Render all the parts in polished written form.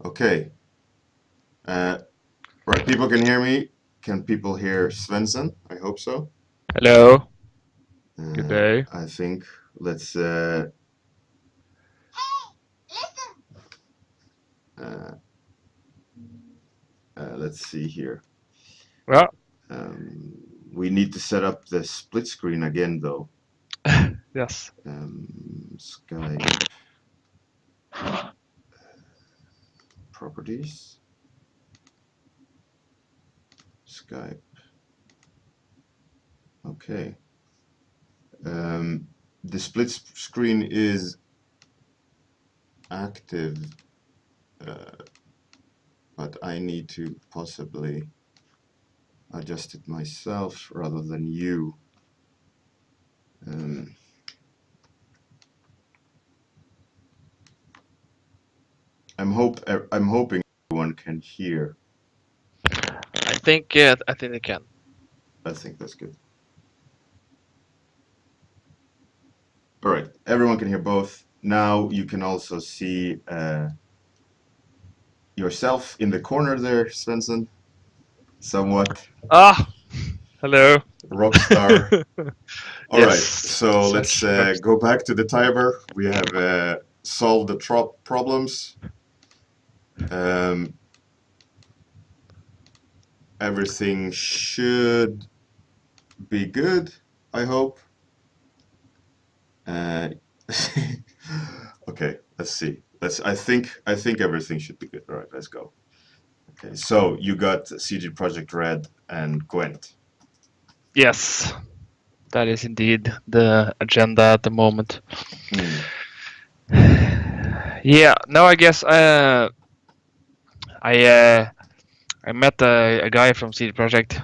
Okay. Right, people can hear me. Can people hear Svendsen? I hope so. Hello, good day. I think let's uh, let's see here. Well, Um, we need to set up the split screen again, though. yes. Skype properties. Skype. Okay. The split screen is active, uh, but I need to possibly adjust it myself rather than you. Um, I'm hoping everyone can hear. I think I can. I think that's good. All right, everyone can hear both. Now you can also see yourself in the corner there, Svensson. Somewhat Ah, hello. rock star. All right, Yes, so let's such rocks. go back to the timer. We have solved the problems. Um, everything should be good, I hope. Uh, okay, let's see. I think everything should be good. All right, let's go. Okay, so you got CG Project Red and Gwent. Yes, that is indeed the agenda at the moment. Hmm. Yeah, no, I guess I uh, I met a guy from CD Projekt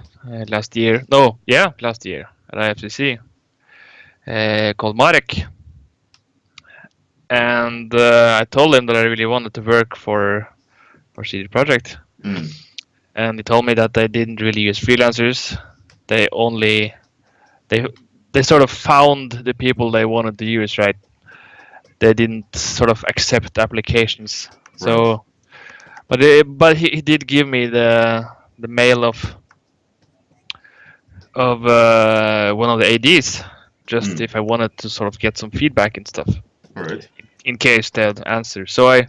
last year. No, yeah, last year at IFCC called Marek, and I told him that I really wanted to work for CD Projekt, Hmm. and he told me that they didn't really use freelancers. They only they they sort of found the people they wanted to use, right? They didn't sort of accept applications. Right. So, but he did give me the mail of one of the ADs, just Hmm. if I wanted to sort of get some feedback and stuff, All right. in case they'd answer. So I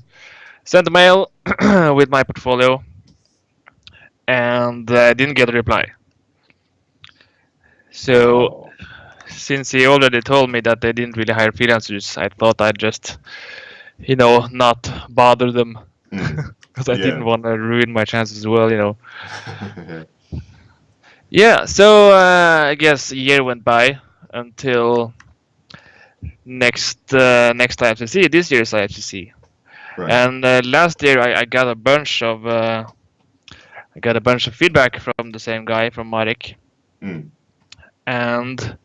sent a mail with my portfolio, and I didn't get a reply. So Oh. since he already told me that they didn't really hire freelancers, I thought I'd just, not bother them Hmm. because I Yeah. didn't want to ruin my chances as well. Yeah, so I guess a year went by until next IFCC, this year's IFCC. Right. And last year I got a bunch of feedback from the same guy from Marek, Hmm. and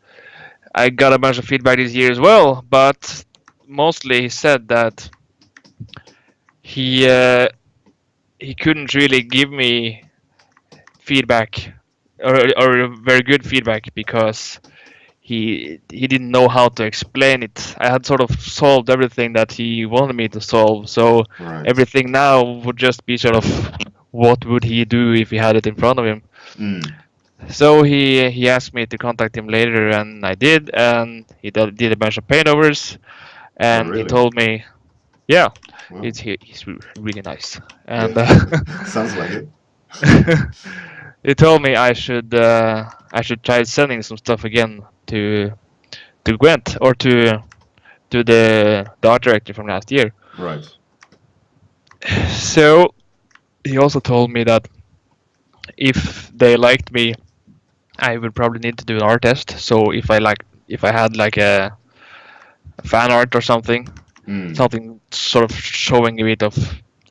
I got a bunch of feedback this year as well. But mostly he said that he uh, he couldn't really give me feedback or very good feedback because he didn't know how to explain it. I had sort of solved everything that he wanted me to solve, so Right. everything now would just be sort of what would he do if he had it in front of him. Hmm. So he asked me to contact him later, and I did, and he did a bunch of paintovers, Oh, and he really? told me, yeah, Well, he's really nice, yeah. and Sounds like it. he told me I should try sending some stuff again to Gwent or to the art director from last year. Right. So he also told me that if they liked me, I would probably need to do an art test. So if I had like a fan art or something, Hmm. something sort of showing a bit of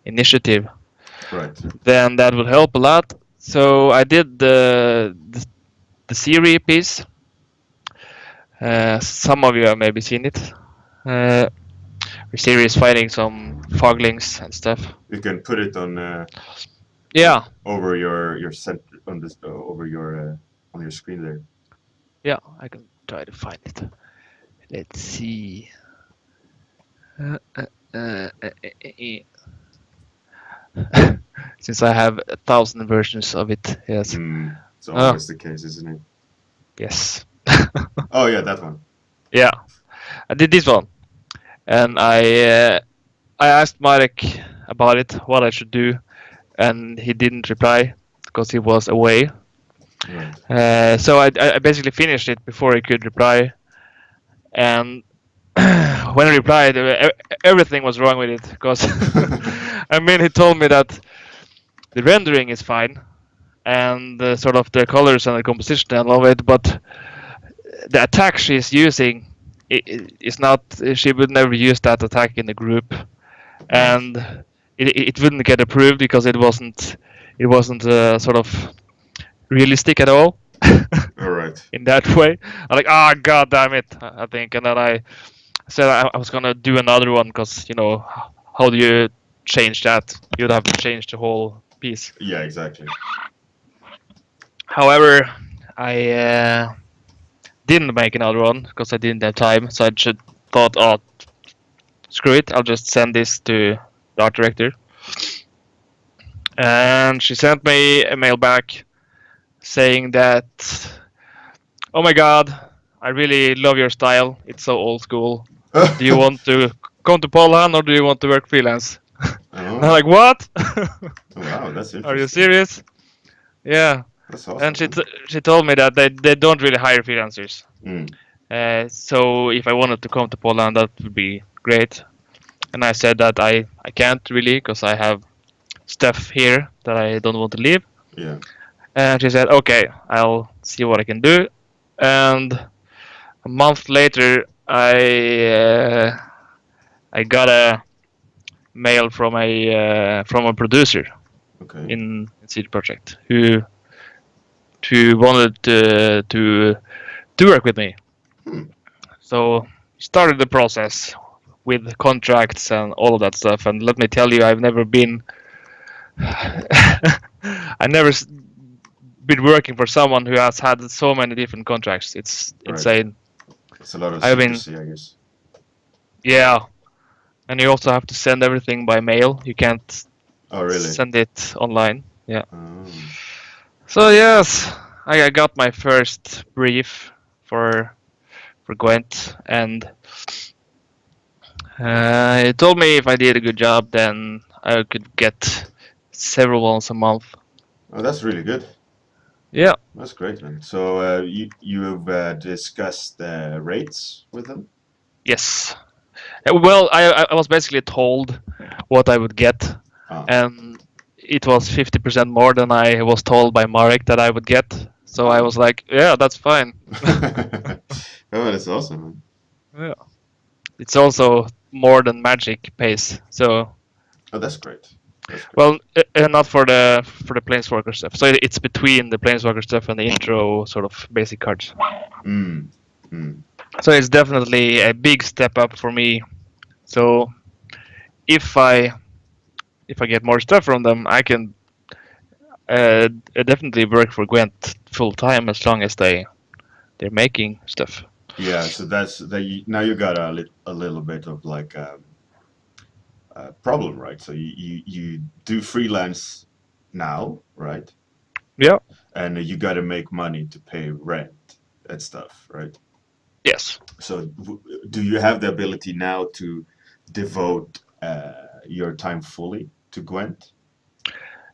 initiative, Right. then that would help a lot. So I did the Siri piece. Some of you have maybe seen it. Uh, where Siri is fighting some foglings and stuff. You can put it Yeah, over your center on this over your on your screen there. yeah, I can try to find it. Let's see. Uh, uh, uh, uh, uh, uh. since I have 1,000 versions of it. Yes. It's always the case, isn't it? Yes. Oh yeah, that one. Yeah, I did this one, and I asked Marek about it, what I should do, and he didn't reply because he was away. Right. So I basically finished it before he could reply, and when he replied, everything was wrong with it because I mean he told me that the rendering is fine and sort of the colors and the composition and all of it, but the attack she's using is not. She would never use that attack in the group, and it wouldn't get approved because it wasn't sort of realistic at all. All right. In that way, I'm like, ah, god damn it, I think, and then I said I was gonna do another one because how do you change that? You'd have to change the whole piece. Yeah, exactly. However, I didn't make another one because I didn't have time, so I just thought, oh, screw it, I'll just send this to the art director. And she sent me a mail back saying that, oh my god, I really love your style, it's so old school. Do you want to come to Poland or do you want to work freelance? And I'm like, what? Wow, that's interesting. Are you serious? Yeah. That's awesome. And she told me that they don't really hire freelancers. So if I wanted to come to Poland, that would be great. And I said that I can't really because I have stuff here that I don't want to leave. Yeah. And she said, okay, I'll see what I can do. And a month later, I got a mail from a producer in CD Projekt who wanted to work with me. So started the process with contracts and all of that stuff. And let me tell you, I've never been been working for someone who has had so many different contracts. It's insane. It's a lot of I mean, secrecy, I guess. Yeah, and you also have to send everything by mail. You can't send it online. Yeah. So yes, I got my first brief for Gwent, and he told me if I did a good job, then I could get several ones a month. Oh, that's really good. Yeah. That's great, man. So you've discussed rates with them? Yes. Well, I was basically told what I would get, and it was 50% more than I was told by Marek that I would get. So I was like, yeah, that's fine. Oh, that's awesome, man. Yeah. It's also more than Magic pays. So. Oh, that's great. Well, not for the Planeswalker stuff. So it's between the Planeswalker stuff and the intro sort of basic cards. So it's definitely a big step up for me. So if I get more stuff from them, I can definitely work for Gwent full time as long as they're making stuff. Yeah, so now you got a little bit of like problem, right? So you do freelance now, right? Yeah. And you got to make money to pay rent and stuff, right? Yes. So do you have the ability now to devote your time fully to Gwent?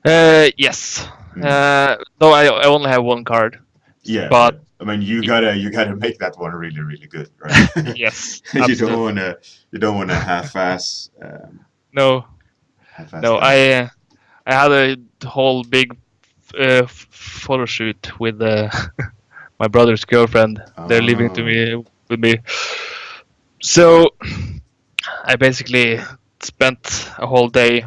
Yes. Though I only have one card. Yeah, but I mean you gotta make that one really, really good, right? Yes. You don't wanna half-ass. No. No, I had a whole big photo shoot with my brother's girlfriend. They're living with me. So I basically spent a whole day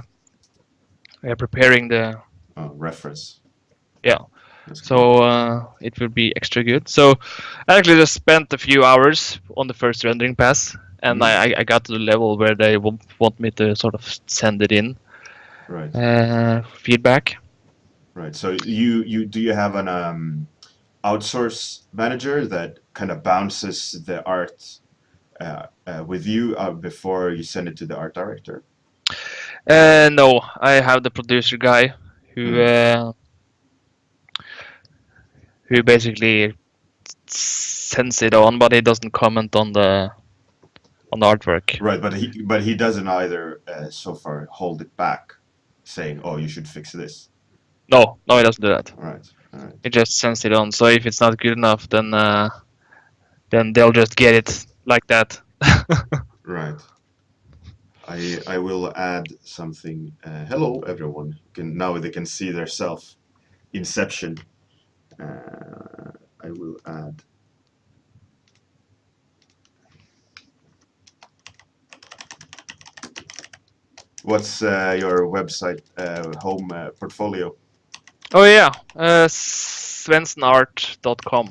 preparing the reference. Yeah. So it will be extra good. So I actually just spent a few hours on the first rendering pass, and I got to the level where they want me to sort of send it in. Right. Feedback. Right. So do you have an outsource manager that kind of bounces the art with you before you send it to the art director? No, I have the producer guy who basically sends it on, but he doesn't comment on the artwork. Right, but he doesn't either so far hold it back, saying, "Oh, you should fix this." No, he doesn't do that. All right, all right. He just sends it on. So if it's not good enough, then they'll just get it like that. Right. I will add something. Hello, everyone. Now they can see their self. Inception. I will add. What's your website home portfolio? Oh yeah, svensenart.com.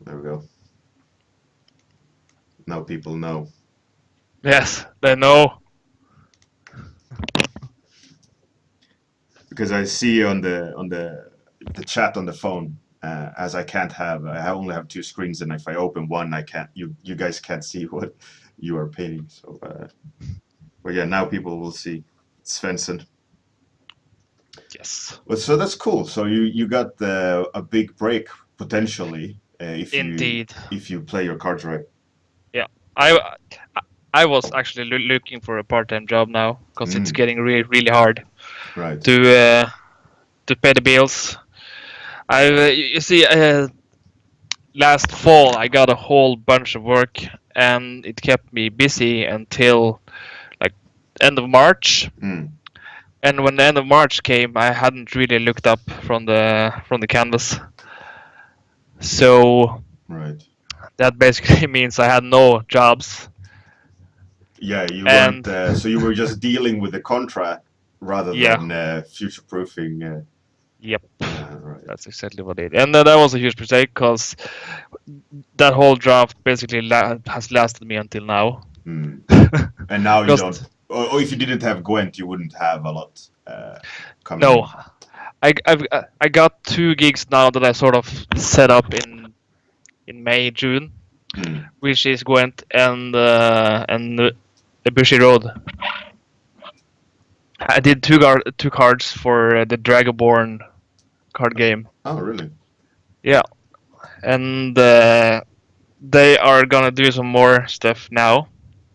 There we go. Now people know. Yes, they know. Because I see on the chat on the phone, as I only have two screens, and if I open one, I can't. You guys can't see what you are painting. So, but yeah, now people will see Svensson. Yes. Well, so that's cool. So you got a big break potentially Indeed. if you play your cards right. Yeah, I was actually looking for a part-time job now because it's getting really hard Right. to pay the bills. You see, last fall I got a whole bunch of work and it kept me busy until like end of March. And when the end of March came, I hadn't really looked up from the canvas. So Right. that basically means I had no jobs. Yeah, you And weren't. So you were just dealing with the contract rather than future-proofing. Yep, right. that's exactly what it is. And that was a huge mistake because that whole draft basically has lasted me until now. And now you don't. Or if you didn't have Gwent, you wouldn't have a lot coming No, in. I got 2 gigs now that I sort of set up in May, June, which is Gwent and the Bushy Road. I did two cards for the Dragonborn card game. Oh, really? Yeah, and they are gonna do some more stuff now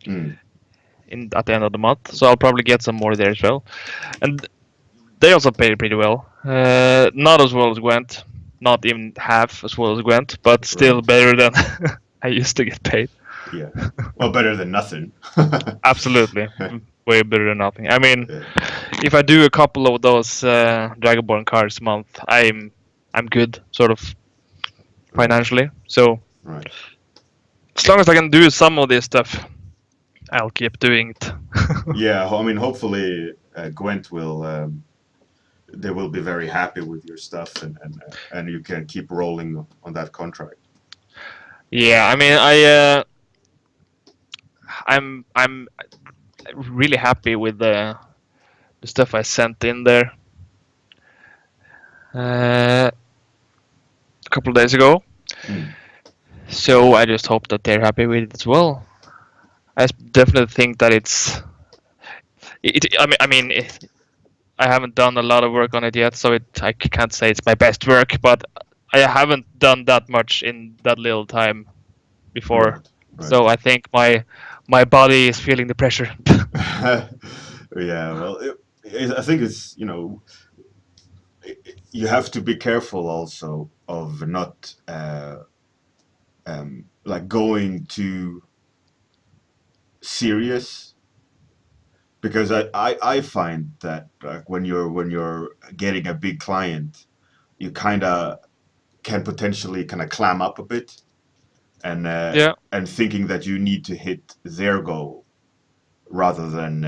at the end of the month, so I'll probably get some more there as well. And they also pay pretty well. Not as well as Gwent, not even half as well as Gwent, but still better than I used to get paid. Yeah, well, better than nothing. Absolutely, way better than nothing. I mean, if I do a couple of those Dragonborn cards a month, I'm good, sort of financially. So as long as I can do some of this stuff, I'll keep doing it. Yeah, I mean, hopefully Gwent will. They will be very happy with your stuff, and you can keep rolling on that contract. Yeah, I mean, I'm really happy with the stuff I sent in there a couple of days ago. So I just hope that they're happy with it as well. I definitely think that I haven't done a lot of work on it yet, so I can't say it's my best work, but I haven't done that much in that little time before. Right. So I think my body is feeling the pressure. Yeah, well, I think it's, you have to be careful also of not like going too serious, because I find that like when you're getting a big client, you kind of can potentially kind of clam up a bit and thinking that you need to hit their goal rather than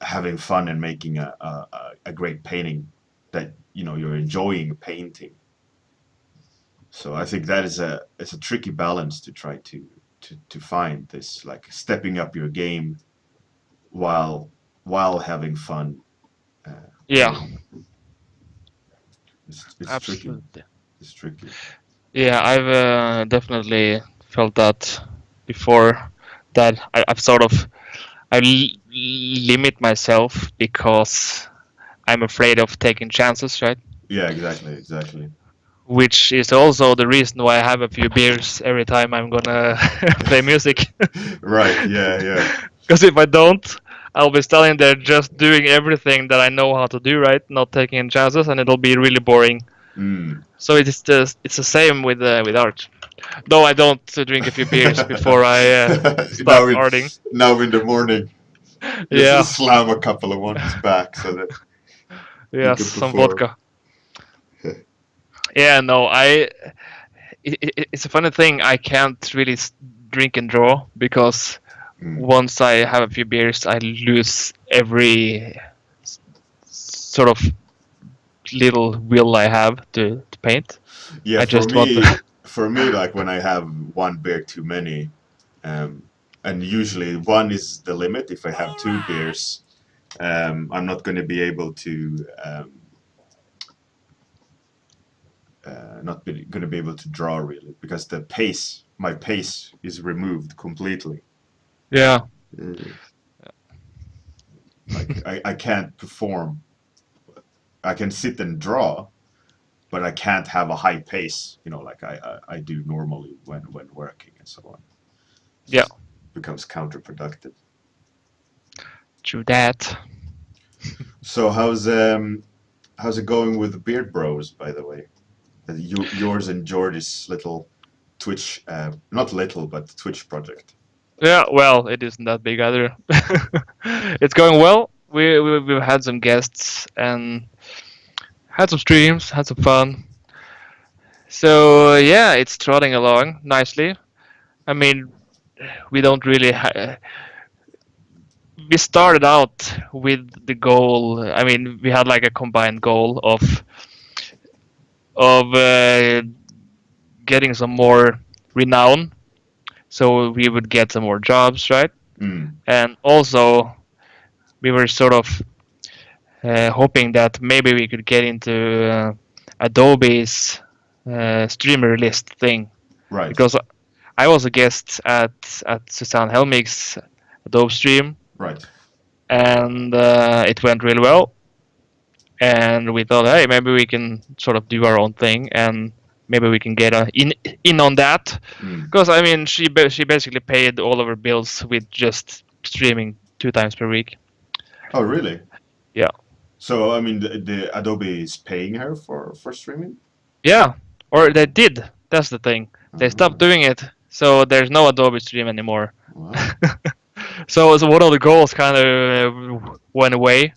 having fun and making a great painting that you're enjoying painting. So I think that is a tricky balance to try to find this, like stepping up your game while having fun. Yeah, Playing. It's tricky. absolutely. It's tricky. Yeah, I've definitely felt that before. That I've sort of limit myself because I'm afraid of taking chances, right? Yeah, exactly, exactly. Which is also the reason why I have a few beers every time I'm gonna play music. Right. Yeah. Yeah. Because if I don't, I'll be standing there just doing everything that I know how to do, right? Not taking any chances, and it'll be really boring. Mm. So it's the same with art. Though I don't drink a few beers before I start now in arting. now in the morning, just Yeah, slam a couple of ones back so that you yes, can some perform. vodka. Yeah, no, it's a funny thing. I can't really drink and draw because Mm. once I have a few beers, I lose every sort of little will I have to paint. Yeah, I just want to. for me, like when I have one beer too many, um, and usually one is the limit. If I have two beers, I'm not going to be able to not be, going to be able to draw really because my pace is removed completely. Yeah, Mm. Like I can't perform. I can sit and draw, but I can't have a high pace, like I do normally when working and so on. It yeah, just becomes counterproductive. true that. So how's it going with the Beard Bros, by the way? Yours and George's little Twitch, not little, but Twitch project. Yeah, well, it isn't that big either. It's going well. We've had some guests and had some streams, had some fun. So yeah, it's trotting along nicely. I mean, we don't really. We started out with the goal. I mean, we had like a combined goal of getting some more renown, so we would get some more jobs, right? Mm, And also, we were sort of hoping that maybe we could get into Adobe's streamer list thing right, because I was a guest at Susanne Helmig's Adobe stream, right. and it went really well. And we thought, hey, maybe we can sort of do our own thing, and maybe we can get in on that. Mm. Because I mean, she basically paid all of her bills with just streaming 2 times per week. Oh, really? Yeah, So, I mean, the Adobe is paying her for streaming? yeah, or they did. That's the thing. They stopped Ah, doing it, so there's no Adobe Stream anymore. wow. So one of the goals kind of went away,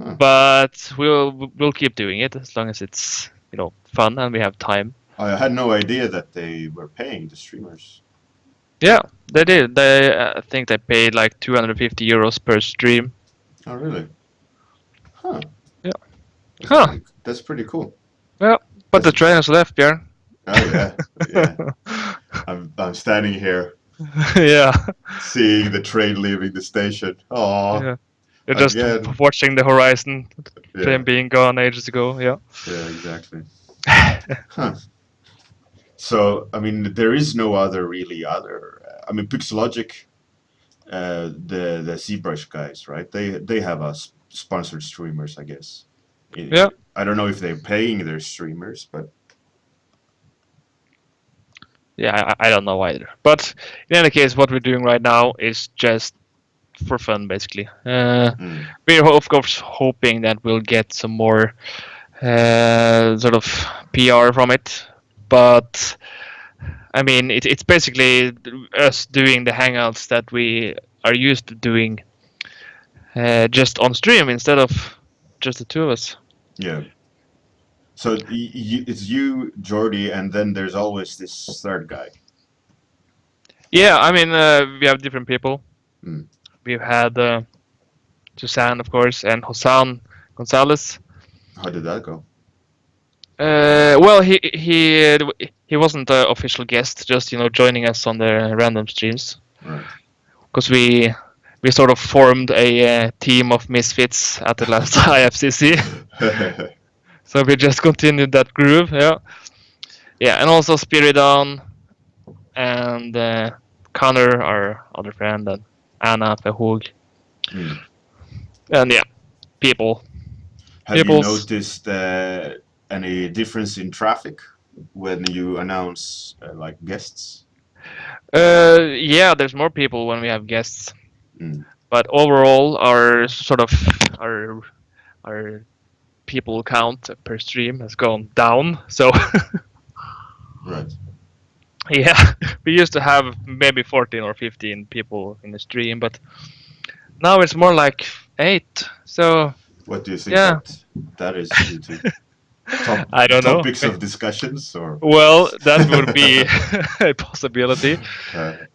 Huh. but we'll keep doing it as long as it's fun and we have time. I had no idea that they were paying the streamers. Yeah, they did. They I think they paid like 250 euros per stream. Oh, really? Huh. Yeah. Huh. That's pretty cool. Yeah. But That's the train has left, Bjorn. oh yeah, yeah. I'm standing here Yeah. seeing the train leaving the station. Oh, Yeah. You're just again. watching the horizon, Yeah, train being gone ages ago. Yeah. yeah, exactly. Huh. So, I mean, there is no other really other. I mean, Pixelogic, the ZBrush guys, right? They have a sponsored streamers, I guess. Yeah. I don't know if they're paying their streamers, but Yeah, I don't know either. But in any case, what we're doing right now is just for fun, basically. mm, We're of course hoping that we'll get some more sort of PR from it, but I mean, it's basically us doing the hangouts that we are used to doing just on stream instead of just the two of us. yeah. So it's you, Jordy, and then there's always this third guy. Yeah, I mean, we have different people. Mm. We've had Susan, of course, and Hosan Gonzalez. How did that go? Well, he wasn't an official guest, just joining us on the random streams. Right. Because we sort of formed a team of misfits at the last IFCC, so we just continued that groove. Yeah, and also Spiridon and Connor, our other friend, and Anna Behog, and yeah, people. Have you People's. noticed any difference in traffic when you announce like guests? Yeah, there's more people when we have guests, but overall, our people count per stream has gone down. So Right. yeah, we used to have maybe 14 or 15 people in the stream, but now it's more like 8. So What do you think yeah, that is due to? I don't know. Topics of discussions or? Well, that would be a possibility.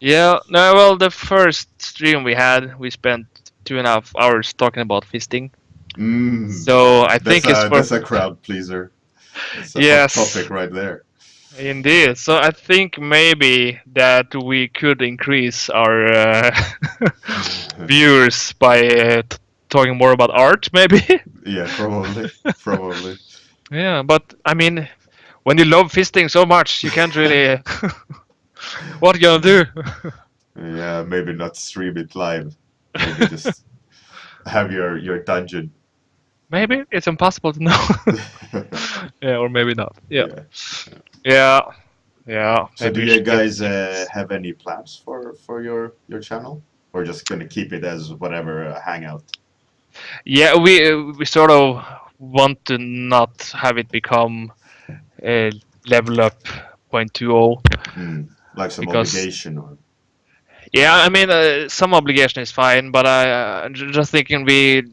Yeah. No. Well, the first stream we had, we spent 2.5 hours talking about fisting. So I think that's a crowd pleaser. It's a hot topic right there. Indeed. So I think maybe that we could increase our viewers by talking more about art, maybe. Yeah, probably. Yeah, but I mean, when you love fisting so much, you can't really. What are you gonna do? Yeah, maybe not stream it live. Maybe just have your dungeon. Maybe it's impossible to know. Yeah, or maybe not. Yeah. So do you guys have any plans for your channel, or just gonna keep it as whatever hangout? Yeah, we sort of want to not have it become a level up 0.20. Like some obligation or. Yeah, I mean some obligation is fine, but I'm just thinking we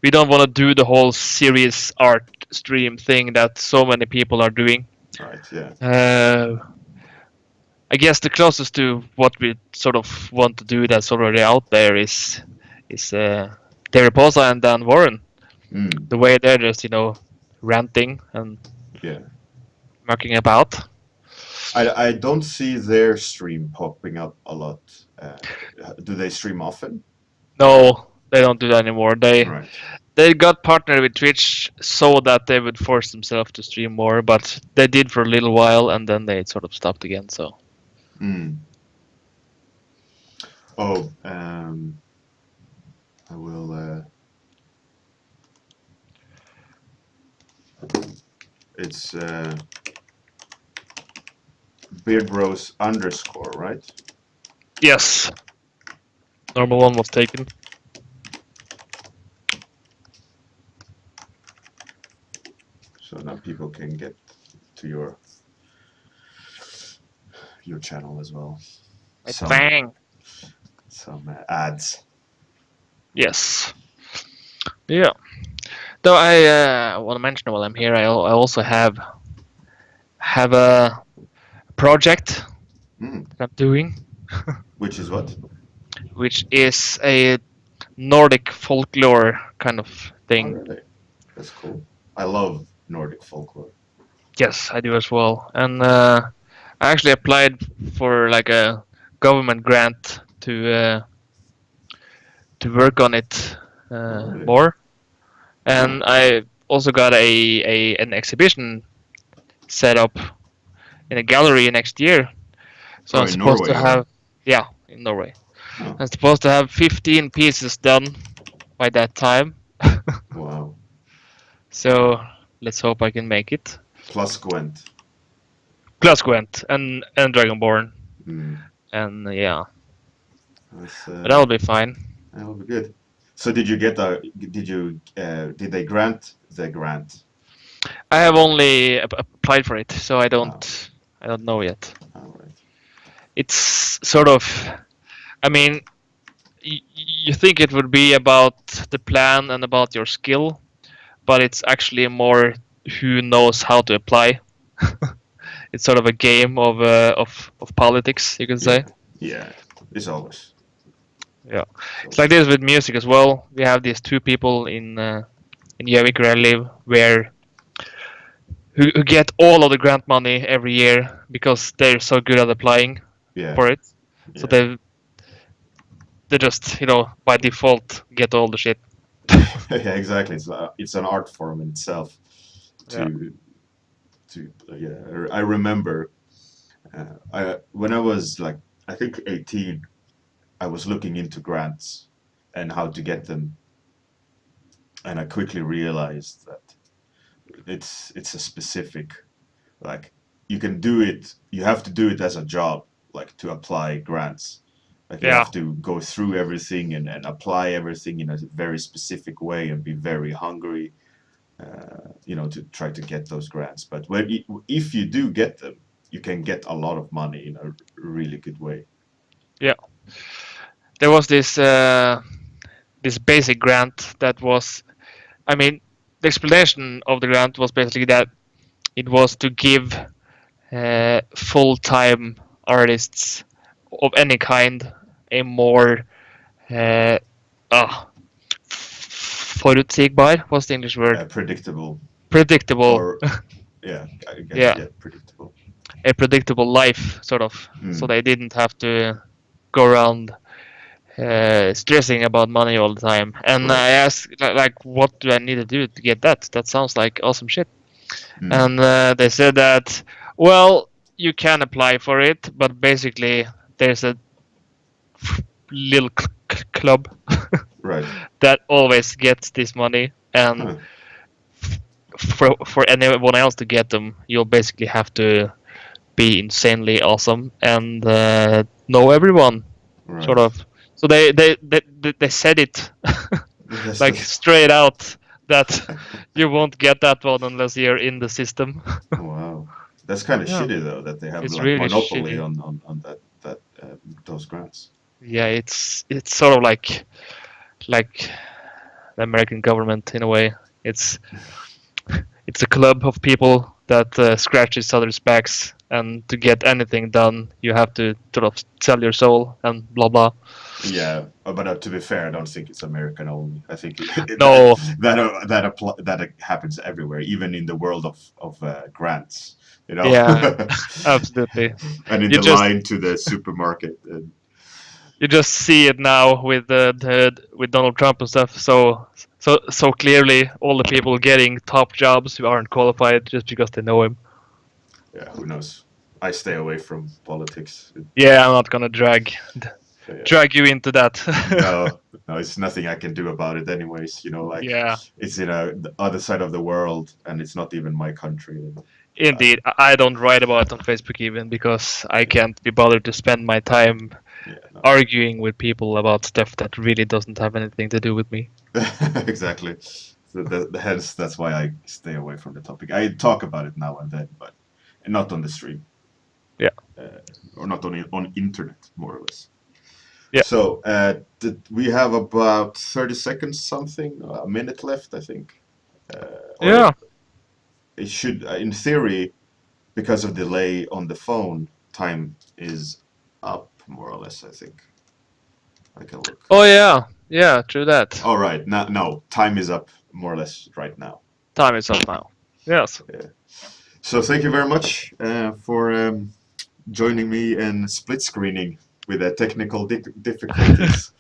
don't want to do the whole serious art stream thing that so many people are doing. Right. Yeah. I guess the closest to what we sort of want to do that's already out there is Terry Posa and Dan Warren. The way they're just ranting and mucking about. I don't see their stream popping up a lot. Do they stream often? No, they don't do that anymore. They got partnered with Twitch so that they would force themselves to stream more, but they did for a little while and then they sort of stopped again. So. Oh, I will. It's Beardbros _, right? Yes. Normal one was taken. So now people can get to your channel as well. Some ads. Yes. Yeah. Though I want to mention while I'm here, I also have a project that I'm doing. Which is what? Which is a Nordic folklore kind of thing. Oh, really? That's cool. I love Nordic folklore. Yes, I do as well. And I actually applied for like a government grant to work on it more. And I also got an exhibition set up in a gallery next year. So I'm supposed to have in Norway. I'm supposed to have 15 pieces done by that time. Wow. So let's hope I can make it. Plus Gwent. And Dragonborn. And yeah. But that'll be fine. That'll be good. So did they grant the grant? I have only applied for it, so I don't know yet. All right. It's sort of, I mean, you think it would be about the plan and about your skill, but it's actually more who knows how to apply. It's sort of a game of politics, you can say. Yeah, it's always. Yeah, it's like this with music as well. We have these two people in Gjøvik where I live, where who get all of the grant money every year because they're so good at applying Yeah. for it. So Yeah. they just by default get all the shit. Yeah, exactly. It's an art form in itself. Yeah. I remember when I was like I think 18, I was looking into grants and how to get them, and I quickly realized that it's a specific, like, you can do it. You have to do it as a job, like to apply grants. Like you Yeah. have to go through everything and apply everything in a very specific way and be very hungry, to try to get those grants. But if you do get them, you can get a lot of money in a really good way. Yeah. There was this basic grant that was, I mean, the explanation of the grant was basically that it was to give full-time artists of any kind a more uh, uh, forutsigbar. What's the English word? Predictable, Predictable. or yeah, I guess, Yeah, yeah, predictable. a predictable life, sort of. So Mm, they didn't have to go around stressing about money all the time. And I right. asked, like, what do I need to do to get that? That sounds like awesome shit. Mm, And they said that, well, you can apply for it, but basically there's a little club right. that always gets this money, and Huh. for anyone else to get them, you'll basically have to be insanely awesome and know everyone, sort Right. of. So they said it That's like straight out that you won't get that one unless you're in the system. wow. That's kind of Yeah, shitty though that they have it's like really monopoly shitty. on that those grants. Yeah, it's sort of like the American government in a way. It's it's a club of people that scratch each other's backs, and to get anything done, you have to sort of sell your soul and blah blah. Yeah, but to be fair, I don't think it's American only. I think No, that happens everywhere, even in the world of grants, yeah, absolutely. and in You the just line to the supermarket. And, you just see it now with with Donald Trump and stuff. So clearly, all the people getting top jobs who aren't qualified just because they know him. yeah, who knows? I stay away from politics. Yeah, I'm not gonna drag Yeah. drag you into that. No, no, it's nothing I can do about it, anyways. Like Yeah, it's in the other side of the world, and it's not even my country. Uh, indeed. I don't write about it on Facebook even because I can't be bothered to spend my time yeah, no. arguing with people about stuff that really doesn't have anything to do with me. Exactly. So hence that's why I stay away from the topic. I talk about it now and then, but not on the stream, Yeah, or not on internet, more or less. yeah. So we have about 30 seconds, something, a minute left, I think. Or Yeah. it should, in theory, because of delay on the phone, time is up, more or less, I think. I can look. Oh yeah. Yeah, true that. All right, now, no, time is up, more or less, right now. Time is up now. Yes. Yeah. So thank you very much for joining me in split screening with technical difficulties.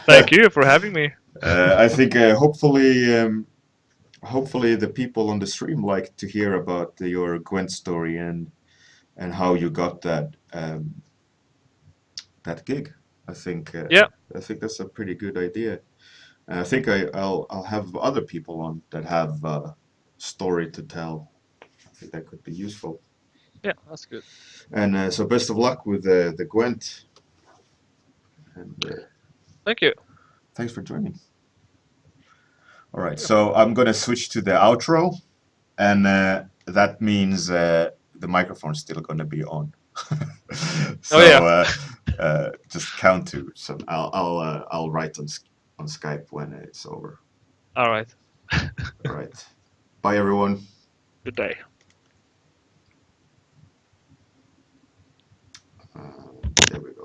Thank you for having me. I think hopefully the people on the stream like to hear about your Gwent story and how you got that gig. I think Yeah. that's a pretty good idea. And I think I'll have other people on that have a story to tell. I think that could be useful. Yeah, that's good. And so best of luck with the Gwent. And Thank you. thanks for joining. All right, so I'm gonna switch to the outro, and that means the microphone's still gonna be on. Oh So yeah. just count to. So I'll write on Skype when it's over. All right. All right. Bye everyone. Good day. There we go.